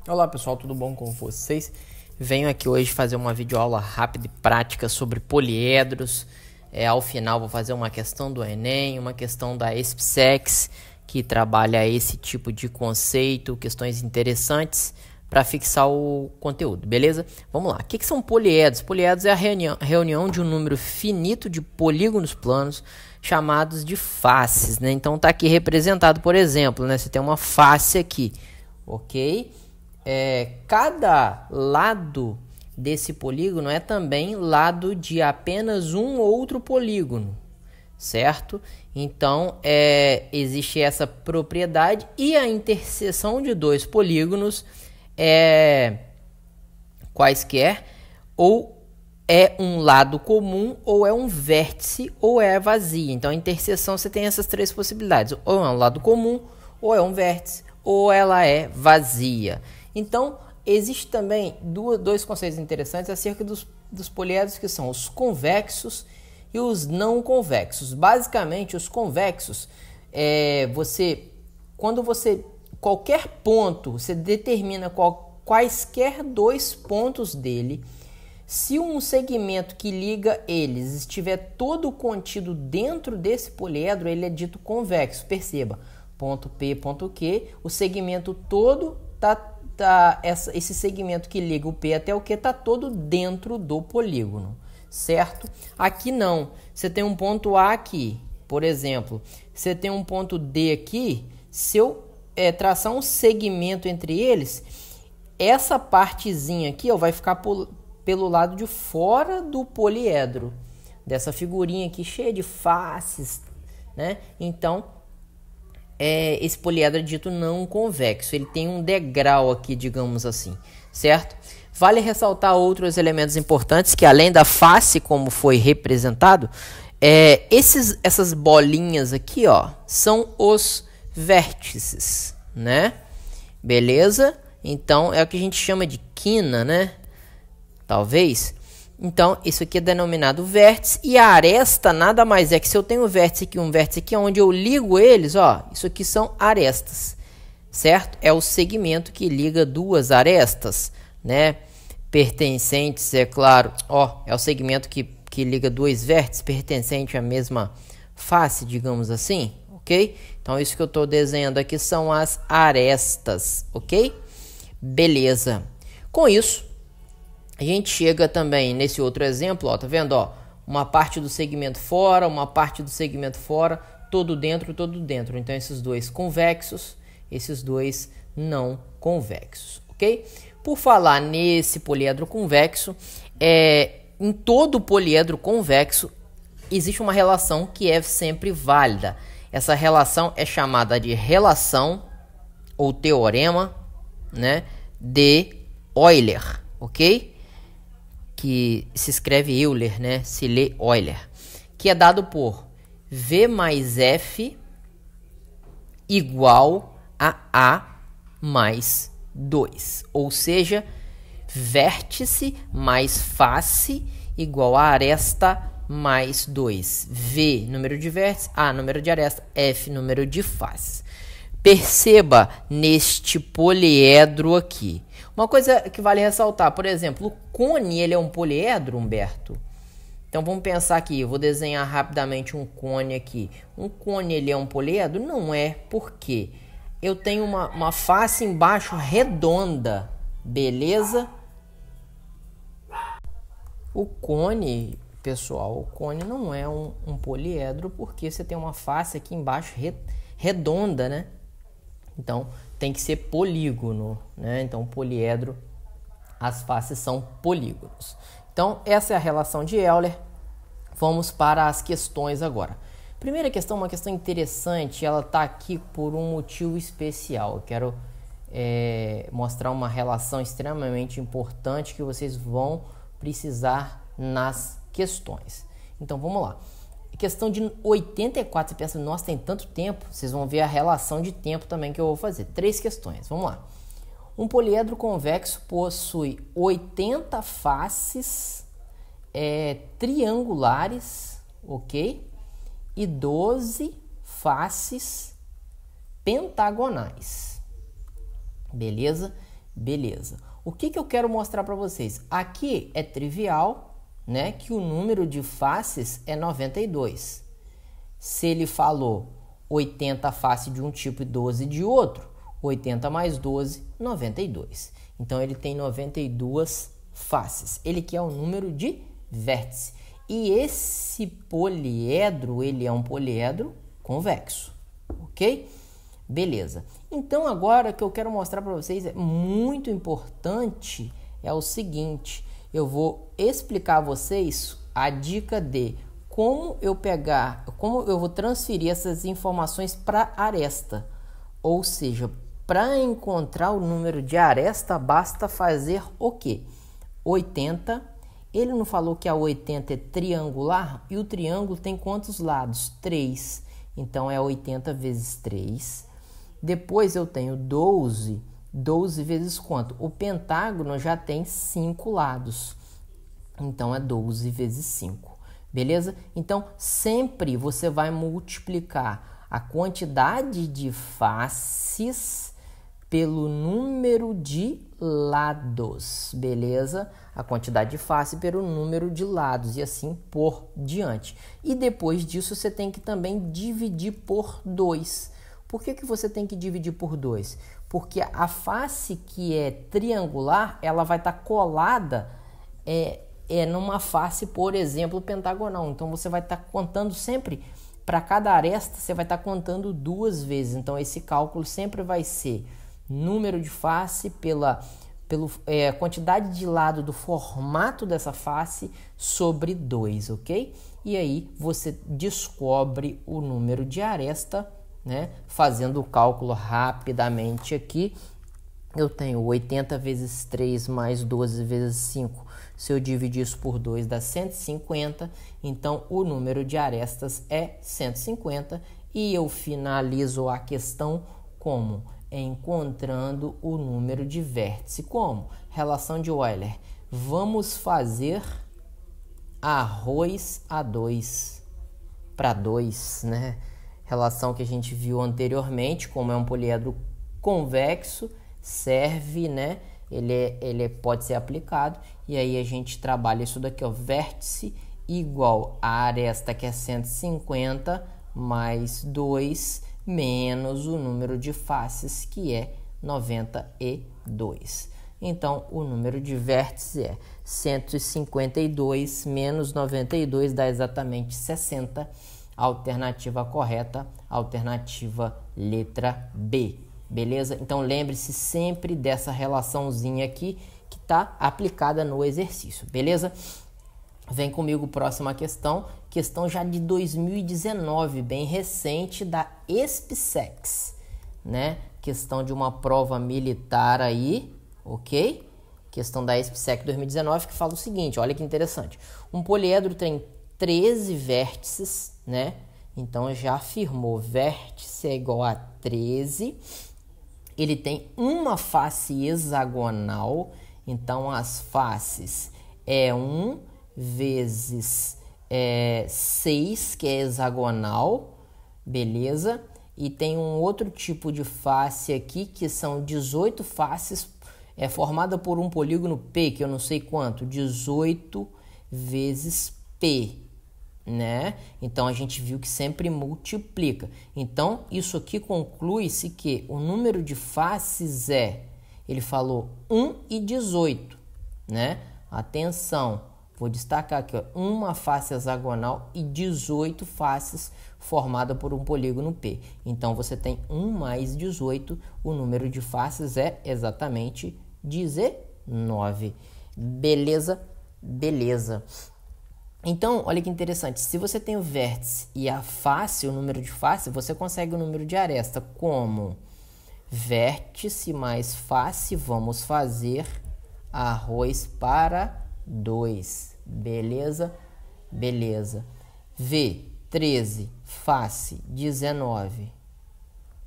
Olá pessoal, tudo bom com vocês? Venho aqui hoje fazer uma videoaula rápida e prática sobre poliedros. Ao final vou fazer uma questão do Enem, uma questão da ESPSEX, que trabalha esse tipo de conceito, questões interessantes para fixar o conteúdo, beleza? Vamos lá, o que são poliedros? Poliedros é a reunião de um número finito de polígonos planos chamados de faces, né? Então tá aqui representado, por exemplo, né? Você tem uma face aqui, ok? Cada lado desse polígono é também lado de apenas um outro polígono, certo? Então, existe essa propriedade e a interseção de dois polígonos quaisquer, ou é um lado comum, ou é um vértice, ou é vazia. Então, a interseção você tem essas três possibilidades: ou é um lado comum, ou é um vértice, ou ela é vazia. Então, existe também dois conceitos interessantes acerca dos poliedros, que são os convexos e os não convexos. Basicamente, os convexos, qualquer ponto, você determina quaisquer dois pontos dele. Se um segmento que liga eles estiver todo contido dentro desse poliedro, ele é dito convexo. Perceba, ponto P, ponto Q, o segmento todo esse segmento que liga o P até o Q está todo dentro do polígono, certo? Aqui não, você tem um ponto A aqui, por exemplo, você tem um ponto D aqui. Se eu traçar um segmento entre eles, essa partezinha aqui vai ficar pelo lado de fora do poliedro, dessa figurinha aqui cheia de faces, né? Então, esse poliedro é dito não convexo. Ele tem um degrau aqui, digamos assim, certo? Vale ressaltar outros elementos importantes, que além da face, como foi representado, essas bolinhas aqui, são os vértices, né? Beleza? Então, é o que a gente chama de quina, né? Talvez. Então, isso aqui é denominado vértice, e a aresta nada mais é que, se eu tenho um vértice aqui, onde eu ligo eles, isso aqui são arestas, certo? É o segmento que liga duas arestas, né? Pertencentes, é claro, é o segmento que liga dois vértices pertencentes à mesma face, digamos assim, ok? Então, isso que eu estou desenhando aqui são as arestas, ok? Beleza. Com isso, a gente chega também nesse outro exemplo, tá vendo? Uma parte do segmento fora, uma parte do segmento fora, todo dentro, todo dentro. Então, esses dois convexos, esses dois não convexos, ok? Por falar nesse poliedro convexo, em todo poliedro convexo existe uma relação que é sempre válida. Essa relação é chamada de relação ou teorema, né, de Euler, ok? Que se escreve Euler, né? Se lê Euler, que é dado por V mais F igual a mais 2, ou seja, vértice mais face igual a aresta mais 2. V, número de vértices, A, número de aresta, F, número de faces. Perceba neste poliedro aqui uma coisa que vale ressaltar. Por exemplo, o cone, ele é um poliedro, Humberto? Então vamos pensar aqui, eu vou desenhar rapidamente um cone aqui. Um cone, ele é um poliedro? Não é, porque eu tenho uma face embaixo redonda, beleza? O cone, pessoal, o cone não é um poliedro, porque você tem uma face aqui embaixo redonda, né? Então, tem que ser polígono, né? Então, poliedro, as faces são polígonos. Então, essa é a relação de Euler. Vamos para as questões agora. Primeira questão, uma questão interessante, ela está aqui por um motivo especial. Eu quero mostrar uma relação extremamente importante que vocês vão precisar nas questões. Então, vamos lá. Questão de 84, você pensa, nossa, tem tanto tempo. Vocês vão ver a relação de tempo também que eu vou fazer. 3 questões, vamos lá. Um poliedro convexo possui 80 faces triangulares, ok? E 12 faces pentagonais. Beleza? Beleza. O que eu quero mostrar para vocês? Aqui é trivial, né, que o número de faces é 92. Se ele falou 80 faces de um tipo e 12 de outro, 80 mais 12, 92. Então, ele tem 92 faces. Ele quer o número de vértice. E esse poliedro, ele é um poliedro convexo, ok? Beleza. Então, agora o que eu quero mostrar para vocês é muito importante, é o seguinte. Eu vou explicar a vocês a dica de como eu vou transferir essas informações para aresta. Ou seja, para encontrar o número de aresta, basta fazer o quê? 80. Ele não falou que a 80 é triangular? E o triângulo tem quantos lados? 3. Então, é 80 vezes 3. Depois, eu tenho 12. 12 vezes quanto? O pentágono já tem 5 lados. Então, é 12 vezes 5. Beleza? Então, sempre você vai multiplicar a quantidade de faces pelo número de lados, beleza? A quantidade de face pelo número de lados e assim por diante. E depois disso, você tem que também dividir por 2. Por que você tem que dividir por 2? Porque a face que é triangular, ela vai estar colada numa face, por exemplo, pentagonal. Então, você vai estar contando sempre, para cada aresta, você vai estar contando 2 vezes. Então, esse cálculo sempre vai ser número de face pela quantidade de lado do formato dessa face sobre 2, ok? E aí, você descobre o número de aresta, né? Fazendo o cálculo rapidamente aqui. Eu tenho 80 vezes 3 mais 12 vezes 5. Se eu dividir isso por 2, dá 150. Então, o número de arestas é 150. E eu finalizo a questão como? Encontrando o número de vértice. Como? Relação de Euler. Vamos fazer arroz a 2 para 2, né? Relação que a gente viu anteriormente, como é um poliedro convexo, serve, né? Ele pode ser aplicado, e aí a gente trabalha isso daqui, ó, vértice igual a aresta, que é 150, mais 2, menos o número de faces, que é 92. Então, o número de vértices é 152 menos 92, dá exatamente 60. Alternativa correta, alternativa letra B. Beleza? Então, lembre-se sempre dessa relaçãozinha aqui que está aplicada no exercício. Beleza? Vem comigo, próxima questão. Questão já de 2019, bem recente, da SpaceX, né? Questão de uma prova militar aí, ok? Questão da SpaceX 2019 que fala o seguinte, olha que interessante. Um poliedro tem 13 vértices, né? Então, já afirmou, vértice é igual a 13. Ele tem uma face hexagonal, então as faces é 1 vezes 6, que é hexagonal, beleza? E tem um outro tipo de face aqui, que são 18 faces, formada por um polígono P, que eu não sei quanto, 18 vezes P, né? Então, a gente viu que sempre multiplica. Então, isso aqui conclui-se que o número de faces ele falou 1 e 18, né? Atenção, vou destacar aqui, ó, uma face hexagonal e 18 faces formada por um polígono P. Então, você tem 1 mais 18, o número de faces é exatamente 19. Beleza? Beleza. Então, olha que interessante, se você tem o vértice e a face, o número de face, você consegue o número de aresta como vértice mais face, vamos fazer arroz para 2, beleza? Beleza. V, 13, face, 19,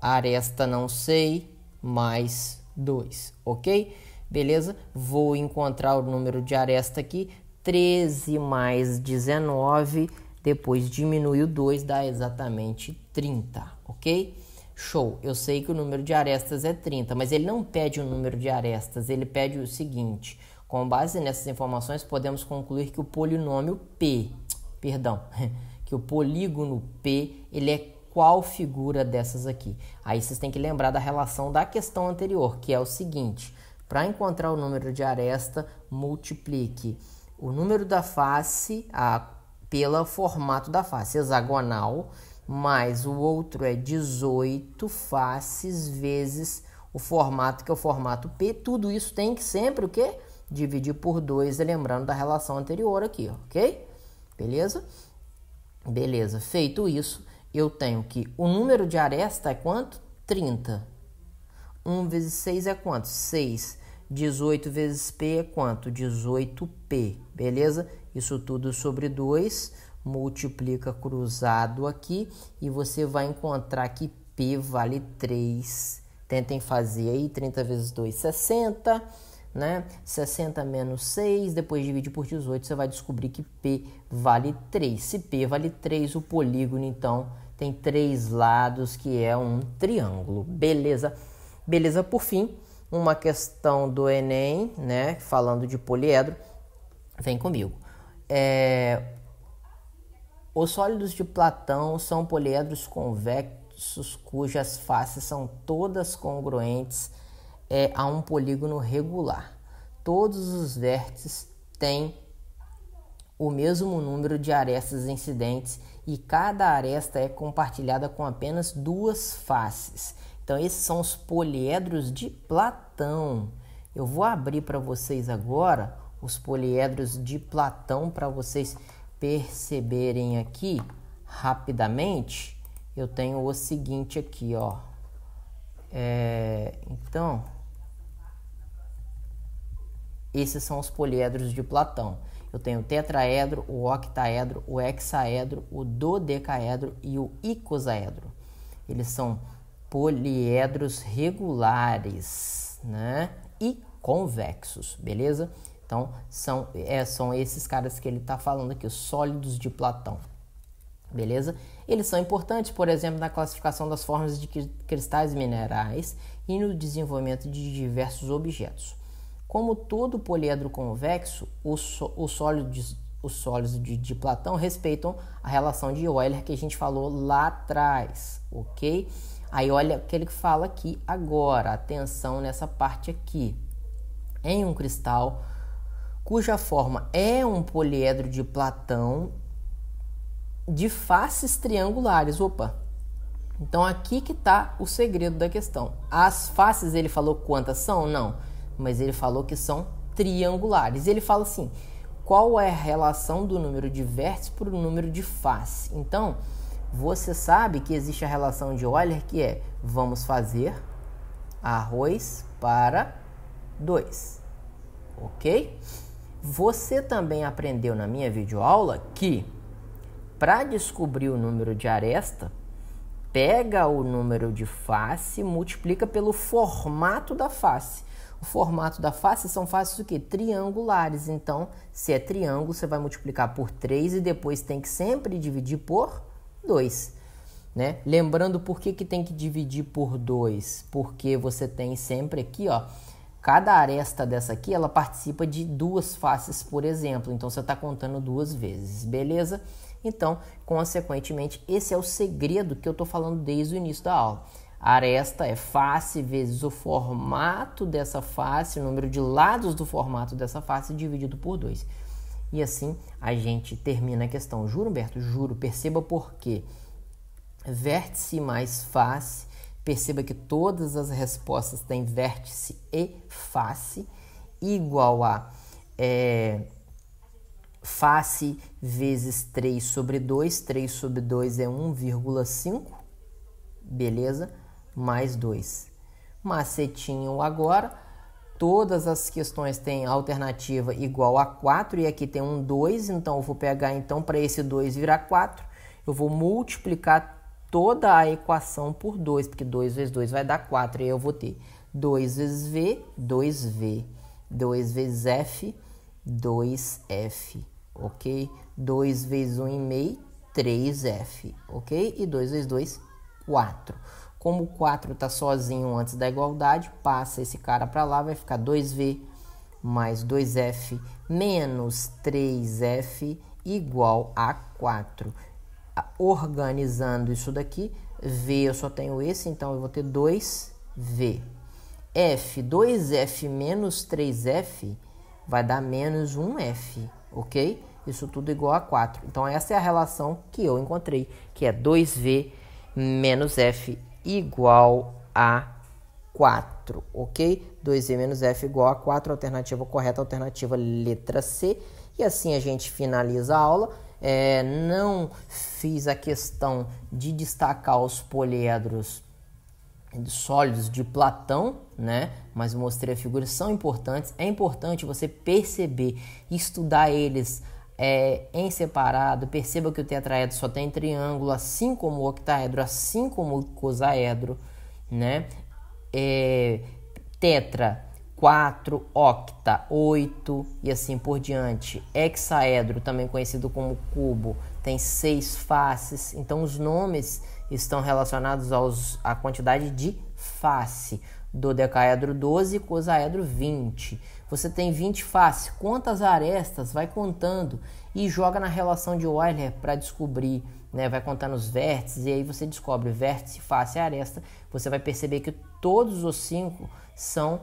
aresta não sei, mais 2, ok? Beleza? Vou encontrar o número de aresta aqui, 13 mais 19, depois diminui o 2, dá exatamente 30, ok? Show, eu sei que o número de arestas é 30, mas ele não pede o número de arestas, ele pede o seguinte: com base nessas informações, podemos concluir que o polinômio que o polígono P, ele é qual figura dessas aqui? Aí vocês têm que lembrar da relação da questão anterior, que é o seguinte: para encontrar o número de aresta, multiplique o número da face pelo formato da face, hexagonal, mais o outro é 18 faces vezes o formato, que é o formato P. Tudo isso tem que sempre o quê? Dividir por 2, lembrando da relação anterior aqui, ok? Beleza? Beleza, feito isso, eu tenho que o número de aresta é quanto? 30. 1 vezes 6 é quanto? 6. 18 vezes P é quanto? 18P, beleza? Isso tudo sobre 2, multiplica cruzado aqui e você vai encontrar que P vale 3. Tentem fazer aí, 30 vezes 2, 60, né? 60 menos 6, depois divide por 18, você vai descobrir que P vale 3. Se P vale 3, o polígono, então, tem 3 lados, que é um triângulo, beleza? Beleza, por fim, uma questão do Enem, né? Falando de poliedro, vem comigo. Os sólidos de Platão são poliedros convexos cujas faces são todas congruentes a um polígono regular. Todos os vértices têm o mesmo número de arestas incidentes e cada aresta é compartilhada com apenas 2 faces. Então, esses são os poliedros de Platão. Eu vou abrir para vocês agora os poliedros de Platão para vocês perceberem aqui rapidamente. Eu tenho o seguinte aqui, ó. Então, esses são os poliedros de Platão. Eu tenho o tetraedro, o octaedro, o hexaedro, o dodecaedro e o icosaedro. Eles são poliedros regulares, né? E convexos, beleza? Então, são esses caras que ele está falando aqui, os sólidos de Platão, beleza? Eles são importantes, por exemplo, na classificação das formas de cristais minerais e no desenvolvimento de diversos objetos. Como todo poliedro convexo, os sólidos de Platão respeitam a relação de Euler que a gente falou lá atrás, ok? Aí olha o que ele fala aqui agora, atenção nessa parte aqui. Em um cristal cuja forma é um poliedro de Platão de faces triangulares. Então aqui que está o segredo da questão. As faces, ele falou quantas são? Não, mas ele falou que são triangulares. Ele fala assim, qual é a relação do número de vértices por número de face? Então, você sabe que existe a relação de Euler, que é, vamos fazer arroz para 2, ok? Você também aprendeu na minha videoaula que, para descobrir o número de aresta, pega o número de face, multiplica pelo formato da face. O formato da face são faces o quê? Triangulares. Então, se é triângulo, você vai multiplicar por 3 e depois tem que sempre dividir por 2. Né? Lembrando por que tem que dividir por 2? Porque você tem sempre aqui, ó, cada aresta dessa aqui, ela participa de 2 faces, por exemplo. Então, você está contando 2 vezes, beleza? Então, consequentemente, esse é o segredo que eu estou falando desde o início da aula. A aresta é face vezes o formato dessa face, o número de lados do formato dessa face dividido por 2. E assim a gente termina a questão. Juro, Humberto? Juro. Perceba por quê. Vértice mais face. Perceba que todas as respostas têm vértice e face. Igual a face vezes 3 sobre 2. 3 sobre 2 é 1,5. Beleza? Mais 2. Macetinho agora. Todas as questões têm alternativa igual a 4 e aqui tem um 2. Então, eu vou pegar, então, para esse 2 virar 4, eu vou multiplicar toda a equação por 2, porque 2 vezes 2 vai dar 4. E aí eu vou ter 2 vezes V, 2V. 2 vezes F, 2F. Ok? 2 vezes 1,5, 3F. Ok? E 2 vezes 2, 4. Como o 4 está sozinho antes da igualdade, passa esse cara para lá, vai ficar 2V mais 2F menos 3F igual a 4. Organizando isso daqui, V eu só tenho esse, então eu vou ter 2V. F, 2F menos 3F vai dar menos 1F, ok? Isso tudo igual a 4. Então essa é a relação que eu encontrei, que é 2V menos F igual a 4, ok? 2V menos F igual a 4, alternativa correta, alternativa letra C. E assim a gente finaliza a aula. Não fiz a questão de destacar os poliedros sólidos de Platão, né? Mas mostrei a figura, são importantes. É importante você perceber e estudar eles em separado. Perceba que o tetraedro só tem triângulo, assim como o octaedro, assim como o icosaedro, né? Tetra, 4, octa, 8 e assim por diante. Hexaedro, também conhecido como cubo, tem 6 faces. Então os nomes estão relacionados à quantidade de face. Dodecaedro 12, icosaedro 20. Você tem 20 faces. Quantas arestas? Vai contando e joga na relação de Euler para descobrir, né? Vai contando os vértices e aí você descobre vértice, face e aresta. Você vai perceber que todos os 5 são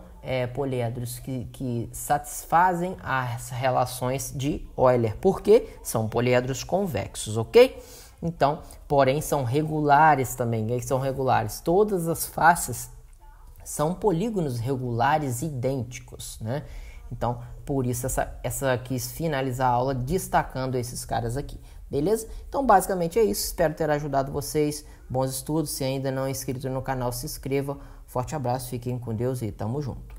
poliedros que satisfazem as relações de Euler. Por quê? São poliedros convexos, ok? Então, porém, são regulares também. O que são regulares? Todas as faces são polígonos regulares idênticos, né? Então, por isso essa quis finalizar a aula destacando esses caras aqui, beleza? Então, basicamente é isso. Espero ter ajudado vocês. Bons estudos. Se ainda não é inscrito no canal, se inscreva. Forte abraço, fiquem com Deus e tamo junto.